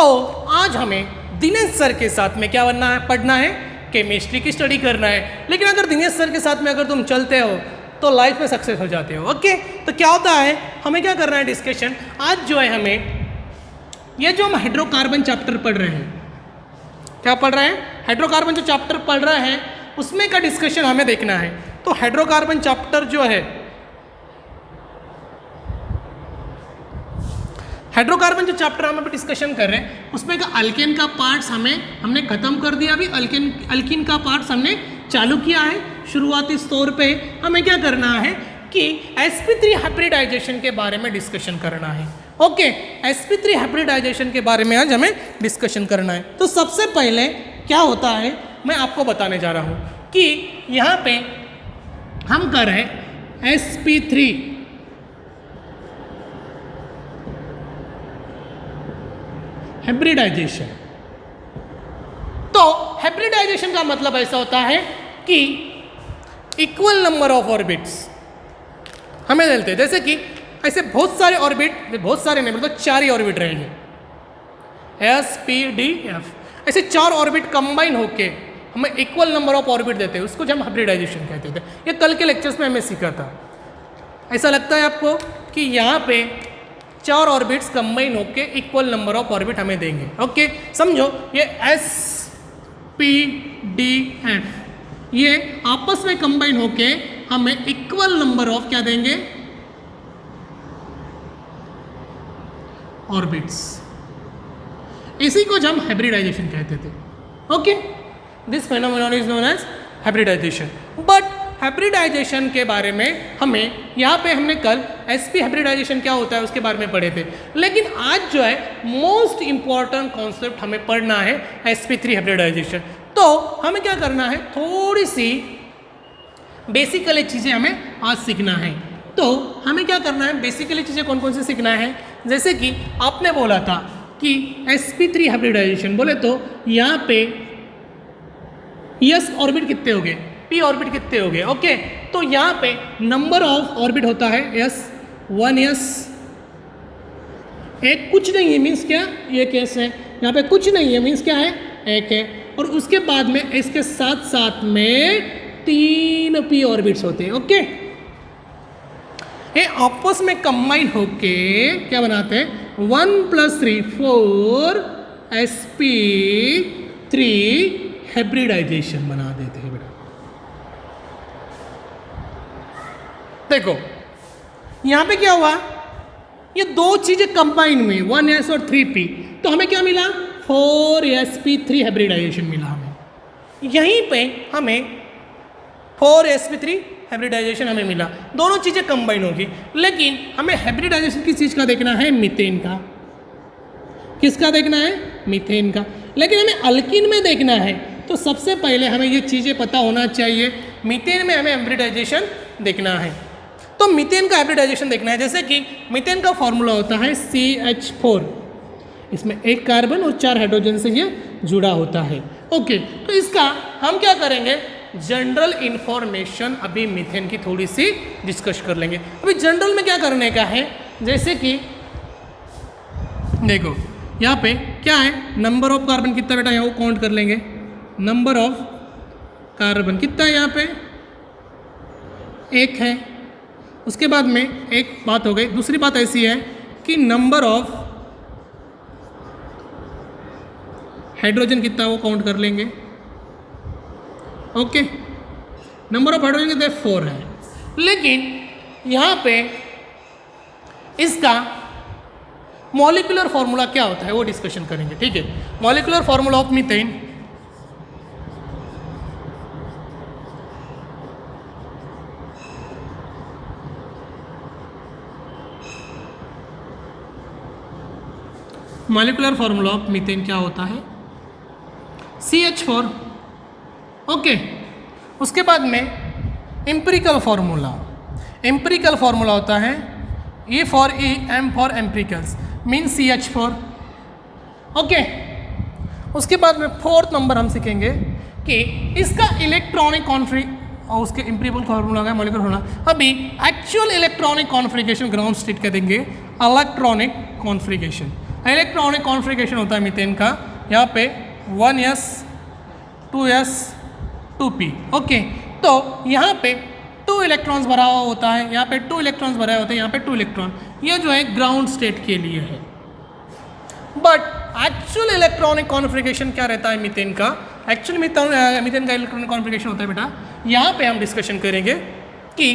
तो आज हमें दिनेश सर के साथ में क्या बनना है, पढ़ना है, केमिस्ट्री की स्टडी करना है। लेकिन अगर दिनेश सर के साथ में अगर तुम चलते हो तो लाइफ में सक्सेस हो जाते हो। ओके, तो क्या होता है, हमें क्या करना है डिस्कशन आज जो है, हमें ये जो हम हाइड्रोकार्बन चैप्टर पढ़ रहे हैं, क्या पढ़ रहे हैं, हाइड्रोकार्बन जो चैप्टर पढ़ रहे हैं उसमें का डिस्कशन हमें देखना है। तो हाइड्रोकार्बन चैप्टर जो है, हाइड्रोकार्बन जो चैप्टर हम अभी डिस्कशन कर रहे हैं उसमें का अल्केन का पार्ट्स हमने खत्म कर दिया। अभी अल्कीन का पार्ट्स हमने चालू किया है। शुरुआती स्तर पे हमें क्या करना है कि sp3 हाइब्रिडाइजेशन के बारे में डिस्कशन करना है। ओके, sp3 हाइब्रिडाइजेशन के बारे में आज हमें डिस्कशन करना है। तो सबसे पहले क्या होता है मैं आपको बताने जा रहा हूँ कि यहाँ पे हम कर रहे हैं sp3 हाइब्रिडाइजेशन। तो हाइब्रिडाइजेशन का मतलब ऐसा होता है कि इक्वल नंबर ऑफ ऑर्बिट्स हमें मिलते हैं। जैसे कि ऐसे बहुत सारे ऑर्बिट, बहुत सारे नहीं मतलब 4 ही ऑर्बिट रहेंगे, s p d f, ऐसे 4 ऑर्बिट कंबाइन होके हमें इक्वल नंबर ऑफ ऑर्बिट देते हैं, उसको हम हाइब्रिडाइजेशन कहते थे। ये कल के लेक्चर्स में हमें सीखा था। ऐसा लगता है आपको कि यहाँ पे 4 ऑर्बिट्स कंबाइन होके इक्वल नंबर ऑफ ऑर्बिट हमें देंगे। ओके, समझो ये s p d f ये आपस में कंबाइन होके हमें इक्वल नंबर ऑफ क्या देंगे, ऑर्बिट्स। इसी को हम हाइब्रिडाइजेशन कहते थे। Okay, this phenomenon is known as hybridisation. But hybridisation के बारे में हमें यहाँ पे हमने कल sp हाइब्रिडाइजेशन क्या होता है उसके बारे में पढ़े थे। लेकिन आज जो है मोस्ट इंपॉर्टेंट कॉन्सेप्ट हमें पढ़ना है sp3 हाइब्रिडाइजेशन। तो हमें क्या करना है, थोड़ी सी बेसिकली चीज़ें हमें आज सीखना है। तो हमें क्या करना है, बेसिकली चीज़ें कौन कौन सी सीखना है। जैसे कि आपने बोला था कि sp3 हाइब्रिडाइजेशन बोले तो यहाँ पे s ऑर्बिट कितने हो गए, p ऑर्बिट कितने हो गए। ओके, तो यहाँ पे नंबर ऑफ ऑर्बिट होता है s 1s, एक कुछ नहीं है मीन्स क्या, एक s है, यहाँ पे कुछ नहीं है मीन्स क्या है, एक है। और उसके बाद में इसके साथ साथ में 3 p ऑर्बिट्स होते हैं। ओके, ये आपस में कंबाइन होके क्या बनाते हैं, 1 + 3 4 sp3 हाइब्रिडाइजेशन बना देते हैं। बेटा देखो यहाँ पे क्या हुआ, ये 2 चीजें कंबाइन हुई, 1s और 3p, तो हमें क्या मिला, 4sp3 हाइब्रिडाइजेशन मिला हमें। यहीं पे हमें 4sp3 हाइब्रिडाइजेशन हमें मिला, दोनों चीज़ें कंबाइन होगी। लेकिन हमें हाइब्रिडाइजेशन किस चीज़ का देखना है, मीथेन का। किसका देखना है, मीथेन का। लेकिन हमें अल्कीन में देखना है तो सबसे पहले हमें ये चीज़ें पता होना चाहिए। मीथेन में हमें हाइब्रिडाइजेशन देखना है, तो मीथेन का हाइब्रिडाइजेशन देखना है। जैसे कि मीथेन का फॉर्मूला होता है CH4, इसमें 1 कार्बन और 4 हाइड्रोजन से ये जुड़ा होता है। ओके, तो इसका हम क्या करेंगे, जनरल इंफॉर्मेशन अभी मीथेन की थोड़ी सी डिस्कस कर लेंगे। अभी जनरल में क्या करने का है, जैसे कि देखो यहाँ पे क्या है, नंबर ऑफ कार्बन कितना बेटा, यहाँ वो काउंट कर लेंगे। नंबर ऑफ कार्बन कितना है, यहाँ पे 1 है। उसके बाद में एक बात हो गई, दूसरी बात ऐसी है कि नंबर ऑफ हाइड्रोजन कितना वो काउंट कर लेंगे। ओके, नंबर ऑफ हाइड्रोजन कितने, 4 है। लेकिन यहाँ पे इसका मॉलिक्यूलर फॉर्मूला क्या होता है वो डिस्कशन करेंगे। ठीक है, molecular formula of methane, molecular formula of methane क्या होता है, CH4। ओके, उसके बाद में एम्पिरिकल फार्मूला, एम्पिरिकल फार्मूला होता है E for E, M for empiricals, mean CH4। Okay, उसके बाद में 4th नंबर हम सीखेंगे कि इसका इलेक्ट्रॉनिक कॉन्फिग और उसके एम्पिरिकल फार्मूला का मॉलिक्यूलर फार्मूला। अभी actual electronic configuration ground state कह देंगे इलेक्ट्रॉनिक कॉन्फिगरेशन। इलेक्ट्रॉनिक कॉन्फ़िगरेशन होता है मीथेन का यहाँ पे 1s 2s 2p। ओके, तो यहाँ पे 2 इलेक्ट्रॉन्स भरा हुआ होता है, यहाँ पे 2 इलेक्ट्रॉन्स भरे होते हैं, यहाँ पे 2 इलेक्ट्रॉन, ये जो है ग्राउंड स्टेट के लिए है। बट एक्चुअल इलेक्ट्रॉनिक कॉन्फ़िगरेशन क्या रहता है मीथेन का? एक्चुअल मीथेन का इलेक्ट्रॉनिक कॉन्फ़िगरेशन होता है बेटा, यहाँ पे हम डिस्कशन करेंगे कि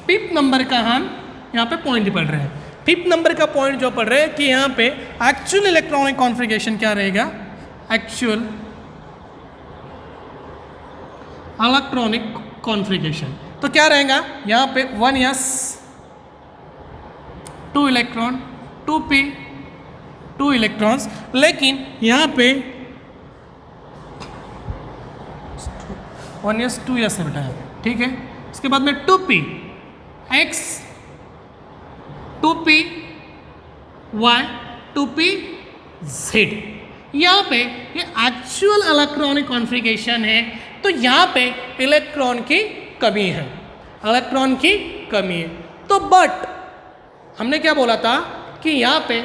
5th नंबर का हम यहाँ पे पॉइंट पढ़ रहे हैं। 5th नंबर का पॉइंट जो पढ़ रहे हैं कि यहाँ पे एक्चुअल इलेक्ट्रॉनिक कॉन्फ़िगरेशन क्या रहेगा? एक्चुअल इलेक्ट्रॉनिक कॉन्फ़िगरेशन तो क्या रहेगा? यहाँ पे 1s 2 इलेक्ट्रॉन 2p 2 इलेक्ट्रॉन्स, लेकिन यहाँ पे 1s 2s है बेटा, ठीक है। इसके बाद में 2p x 2p y 2p z, यहाँ पे ये एक्चुअल इलेक्ट्रॉनिक कॉन्फ़िगरेशन है। तो यहाँ पे इलेक्ट्रॉन की कमी है, इलेक्ट्रॉन की कमी है। तो बट हमने क्या बोला था कि यहाँ पे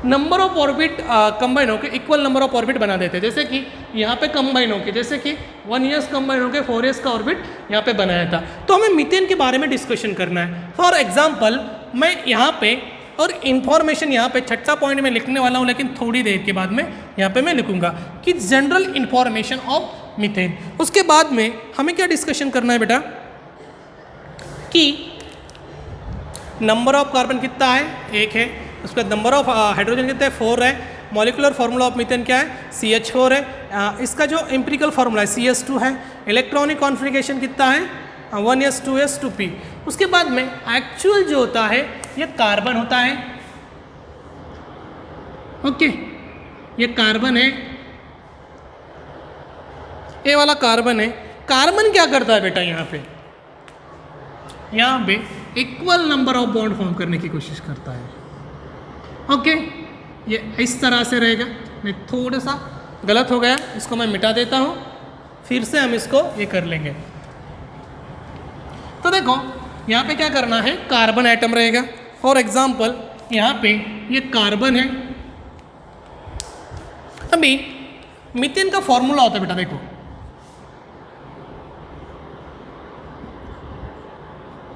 नंबर ऑफ ऑर्बिट कंबाइन होकर इक्वल नंबर ऑफ ऑर्बिट बना देते हैं। जैसे कि यहाँ पे कंबाइन होकर, जैसे कि 1s कंबाइन होकर 4s का ऑर्बिट यहाँ पे बनाया था। तो हमें मीथेन के बारे में डिस्कशन करना है। फॉर एग्जांपल मैं यहाँ पे और इन्फॉर्मेशन यहाँ पे 6ठा पॉइंट में लिखने वाला हूँ, लेकिन थोड़ी देर के बाद में यहाँ पे मैं लिखूँगा कि जनरल इन्फॉर्मेशन ऑफ मीथेन। उसके बाद में हमें क्या डिस्कशन करना है बेटा कि नंबर ऑफ कार्बन कितना है? 1 है। उसके बाद नंबर ऑफ हाइड्रोजन कितना है? 4 है। मॉलिकुलर फार्मूला ऑफ मीथेन क्या है? CH4 है। इसका जो एम्पिरिकल फार्मूला है CS2 है। इलेक्ट्रॉनिक कॉन्फ़िगरेशन कितना है? 1s 2s 2p। उसके बाद में एक्चुअल जो होता है ये कार्बन होता है। ओके, ये कार्बन है, ये वाला कार्बन है। कार्बन क्या करता है बेटा? यहाँ पे equal number of bond form करने की कोशिश करता है। ओके, ये इस तरह से रहेगा। मैं थोड़ा सा गलत हो गया, इसको मैं मिटा देता हूँ, फिर से हम इसको ये कर लेंगे। तो देखो यहाँ पे क्या करना है, कार्बन एटम रहेगा। फॉर एग्जांपल यहाँ पे ये कार्बन है। अभी मीथेन का फॉर्मूला होता है बेटा, देखो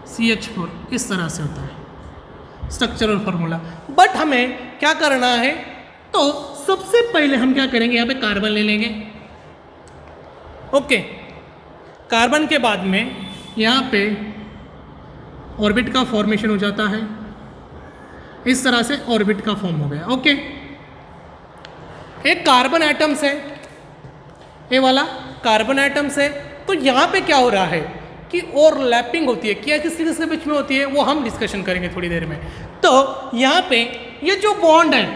CH4 इस तरह से होता है स्ट्रक्चरल फार्मूला। बट हमें क्या करना है, तो सबसे पहले हम क्या करेंगे, यहाँ पे कार्बन ले लेंगे। ओके, कार्बन के बाद में यहाँ पे ऑर्बिट का फॉर्मेशन हो जाता है। इस तरह से ऑर्बिट का फॉर्म हो गया। ओके, एक कार्बन एटम से, ये वाला कार्बन एटम से, तो यहाँ पे क्या हो रहा है कि ओवरलैपिंग होती है। क्या किसके बीच में होती है वो हम डिस्कशन करेंगे थोड़ी देर में। तो यहाँ पे ये जो बॉन्ड है,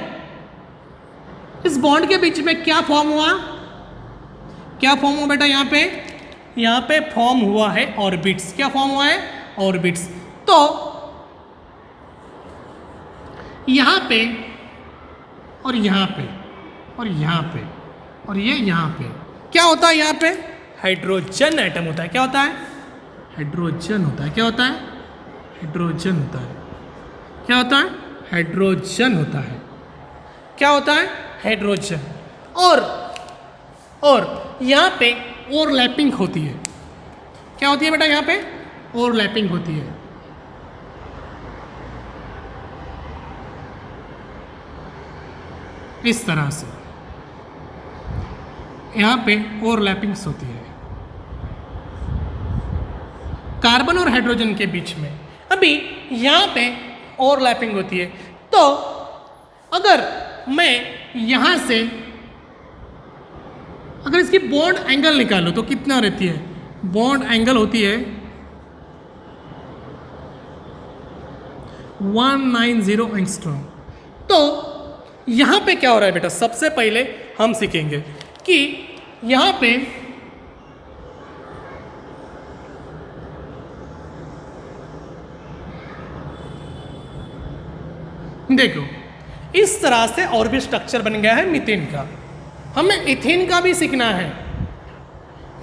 इस बॉन्ड के बीच में क्या फॉर्म हुआ, क्या फॉर्म हुआ बेटा? यहाँ पे फॉर्म हुआ है ऑर्बिट्स। क्या फॉर्म हुआ है? ऑर्बिट्स। तो यहाँ पे और यहाँ पे और यहाँ पे और ये यहाँ पे क्या होता है? यहाँ पे हाइड्रोजन एटम होता है। क्या होता है? हाइड्रोजन होता है। क्या होता है? हाइड्रोजन होता है। क्या होता है? हाइड्रोजन होता है। क्या होता है? हाइड्रोजन। और यहाँ पे ओवरलैपिंग होती है। क्या होती है बेटा? यहाँ पे ओवरलैपिंग होती है। इस तरह से यहाँ पे ओवरलैपिंग्स होती है कार्बन और हाइड्रोजन के बीच में। अभी यहाँ पे ओवरलैपिंग होती है। तो अगर मैं यहाँ से अगर इसकी बॉन्ड एंगल निकालो तो कितना रहती है? बॉन्ड एंगल होती है 190 एंगस्ट्रॉम। तो यहाँ पे क्या हो रहा है बेटा? सबसे पहले हम सीखेंगे कि यहाँ पे देखो इस तरह से और भी स्ट्रक्चर बन गया है मीथेन का। हमें इथेन का भी सीखना है,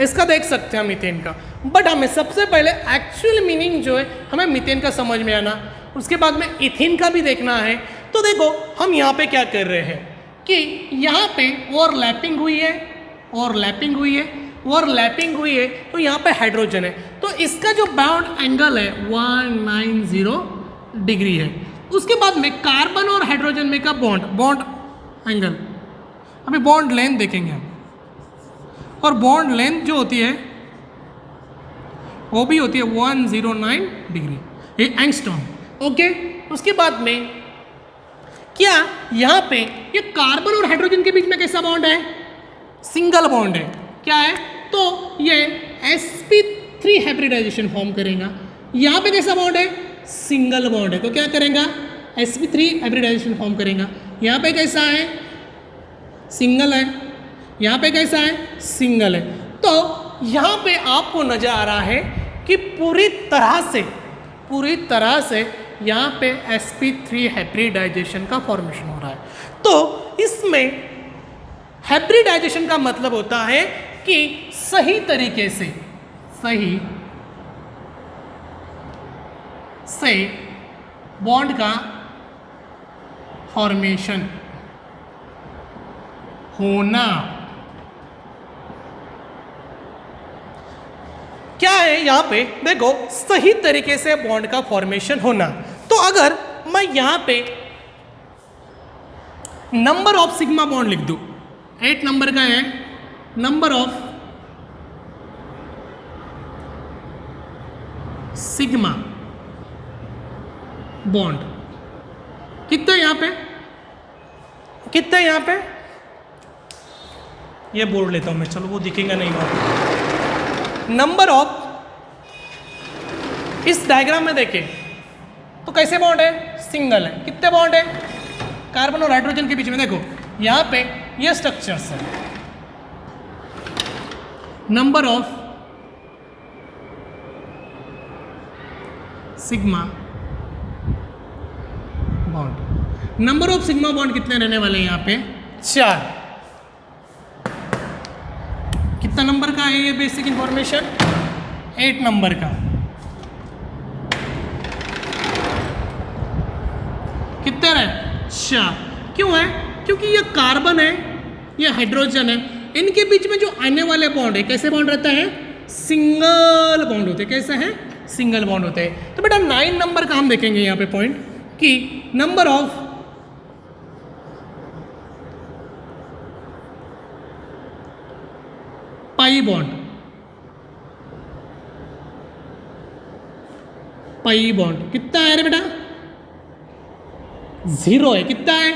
इसका देख सकते हैं हम मीथेन का। बट हमें सबसे पहले एक्चुअल मीनिंग जो है हमें मीथेन का समझ में आना, उसके बाद में इथेन का भी देखना है। तो देखो हम यहाँ पे क्या कर रहे हैं कि यहाँ पे ओवरलैपिंग हुई है, ओवरलैपिंग हुई है, ओवरलैपिंग हुई है, तो यहाँ पे हाइड्रोजन है, तो इसका जो बॉन्ड एंगल है 190 डिग्री है। उसके बाद में कार्बन और हाइड्रोजन में का बॉन्ड एंगल, अभी बॉन्ड लेंथ देखेंगे हम, और बॉन्ड लेंथ जो होती है वो भी होती है 109 डिग्री, ये एंगस्ट्रॉम। ओके, उसके बाद में क्या यहाँ पे ये कार्बन और हाइड्रोजन के बीच में कैसा बॉन्ड है? सिंगल बॉन्ड है। क्या है? तो ये sp3 हाइब्रिडाइजेशन फॉर्म करेगा। यहाँ पे कैसा बॉन्ड है? सिंगल बॉन्ड है, तो क्या करेगा? sp3 हाइब्रिडाइजेशन फॉर्म करेगा। यहाँ पे कैसा है? सिंगल है। यहाँ पे कैसा है? सिंगल है। तो यहाँ पे आपको नजर आ रहा है कि पूरी तरह से यहाँ पे sp3 हाइब्रिडाइजेशन का फॉर्मेशन हो रहा है। तो इसमें हाइब्रिडाइजेशन का मतलब होता है कि सही तरीके से बॉन्ड का फॉर्मेशन होना। क्या है यहाँ पे? देखो, सही तरीके से बॉन्ड का फॉर्मेशन होना। तो अगर मैं यहाँ पे नंबर ऑफ सिग्मा बॉन्ड लिख दूं, 8 नंबर का है नंबर ऑफ सिग्मा बॉन्ड, कितना यहाँ पे, कितना यहाँ पे, ये बोर्ड लेता हूं मैं, चलो वो दिखेगा नहीं वहां। नंबर ऑफ, इस डायग्राम में देखें तो कैसे बॉन्ड है? सिंगल है। कितने बॉन्ड है? कार्बन और हाइड्रोजन के बीच में देखो यहाँ पे ये स्ट्रक्चर्स है। Number of sigma bond, number of sigma bond कितने रहने वाले हैं यहाँ पे? 4। कितना नंबर का है ये बेसिक इंफॉर्मेशन? 8 नंबर का। कितने रहे? 4। क्यों है? क्योंकि ये कार्बन है, ये हाइड्रोजन है, इनके बीच में जो आने वाले बॉन्ड है कैसे बॉन्ड रहता है? सिंगल बॉन्ड होते हैं। कैसे है? सिंगल बॉन्ड होते हैं। तो बेटा 9 नंबर का हम देखेंगे यहाँ पे पॉइंट कि number of pi bond, pi bond कितना है रे बेटा? 0 है। कितना है?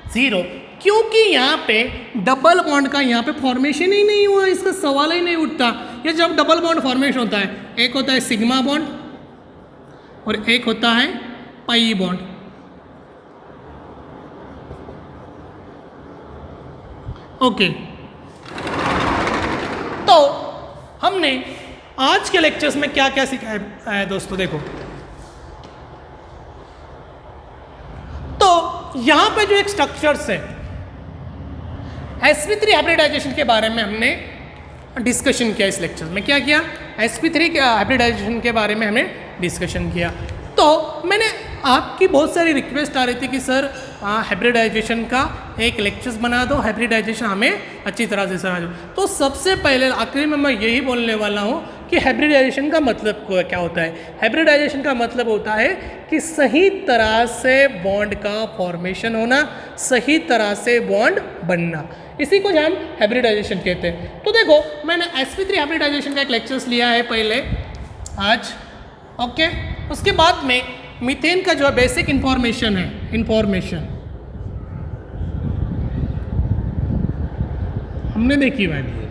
0। क्योंकि यहाँ पे डबल बॉन्ड का यहाँ पे फॉर्मेशन ही नहीं हुआ, इसका सवाल ही नहीं उठता। ये जब डबल बॉन्ड फॉर्मेशन होता है, एक होता है सिग्मा बॉन्ड और एक होता है पाई बॉन्ड। ओके, तो हमने आज के लेक्चर्स में क्या क्या सिखाया है दोस्तों? देखो, तो यहां पे जो एक स्ट्रक्चर्स है sp3 हाइब्रिडाइजेशन के बारे में हमने डिस्कशन किया इस लेक्चर में। क्या किया? sp3 के हाइब्रिडाइजेशन के बारे में हमने डिस्कशन किया। तो मैंने आपकी बहुत सारी रिक्वेस्ट आ रही थी कि सर हाइब्रिडाइजेशन का एक लेक्चर्स बना दो, हाइब्रिडाइजेशन हमें अच्छी तरह से समझ। तो सबसे पहले आखिरी में मैं यही बोलने वाला हूँ कि हाइब्रिडाइजेशन का मतलब क्या होता है? हाइब्रिडाइजेशन का मतलब होता है कि सही तरह से बॉन्ड का फॉर्मेशन होना, सही तरह से बॉन्ड बनना, इसी को हम हाइब्रिडाइजेशन कहते हैं। तो देखो, मैंने sp3 हाइब्रिडाइजेशन का एक लेक्चर्स लिया है पहले आज। ओके, उसके बाद में मीथेन का जो है बेसिक इंफॉर्मेशन है, इंफॉर्मेशन हमने देखी वाली है।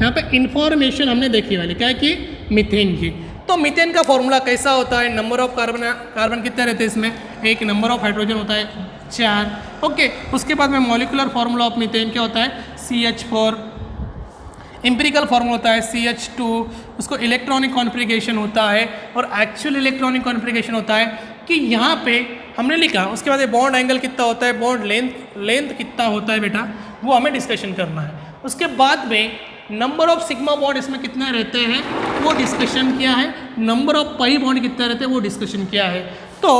यहाँ पे इंफॉर्मेशन हमने देखी वाली क्या है कि मीथेन की। तो मीथेन का फॉर्मूला कैसा होता है? नंबर ऑफ कार्बन कितने रहते हैं इसमें? 1। नंबर ऑफ हाइड्रोजन होता है 4। ओके, उसके बाद में मॉलिक्यूलर फॉर्मूला ऑफ मीथेन क्या होता है? CH4। एम्पिरिकल फॉर्मूला होता है CH2। उसको इलेक्ट्रॉनिक कॉन्फ़िगरेशन होता है और एक्चुअल इलेक्ट्रॉनिक कॉन्फ़िगरेशन होता है कि यहाँ पे हमने लिखा। उसके बाद बॉन्ड एंगल कितना होता है, बॉन्ड लेंथ कितना होता है बेटा, वो हमें डिस्कशन करना है। उसके बाद में नंबर ऑफ सिग्मा बॉन्ड इसमें कितने रहते हैं वो डिस्कशन किया है, नंबर ऑफ पाई बॉन्ड कितने रहते हैं वो डिस्कशन किया है। तो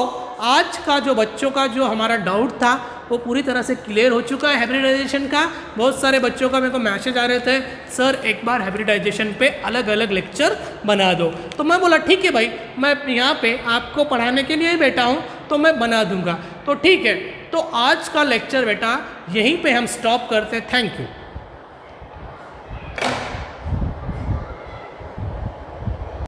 आज का जो बच्चों का जो हमारा डाउट था वो पूरी तरह से क्लियर हो चुका है हाइब्रिडाइजेशन का। बहुत सारे बच्चों का मेरे को मैसेज आ रहे थे, सर एक बार हाइब्रिडाइजेशन पे अलग अलग लेक्चर बना दो। तो मैं बोला ठीक है भाई, मैं यहाँ पे आपको पढ़ाने के लिए ही बैठा हूँ तो मैं बना दूंगा। तो ठीक है, तो आज का लेक्चर बेटा यहीं पे हम स्टॉप करते हैं। Thank you.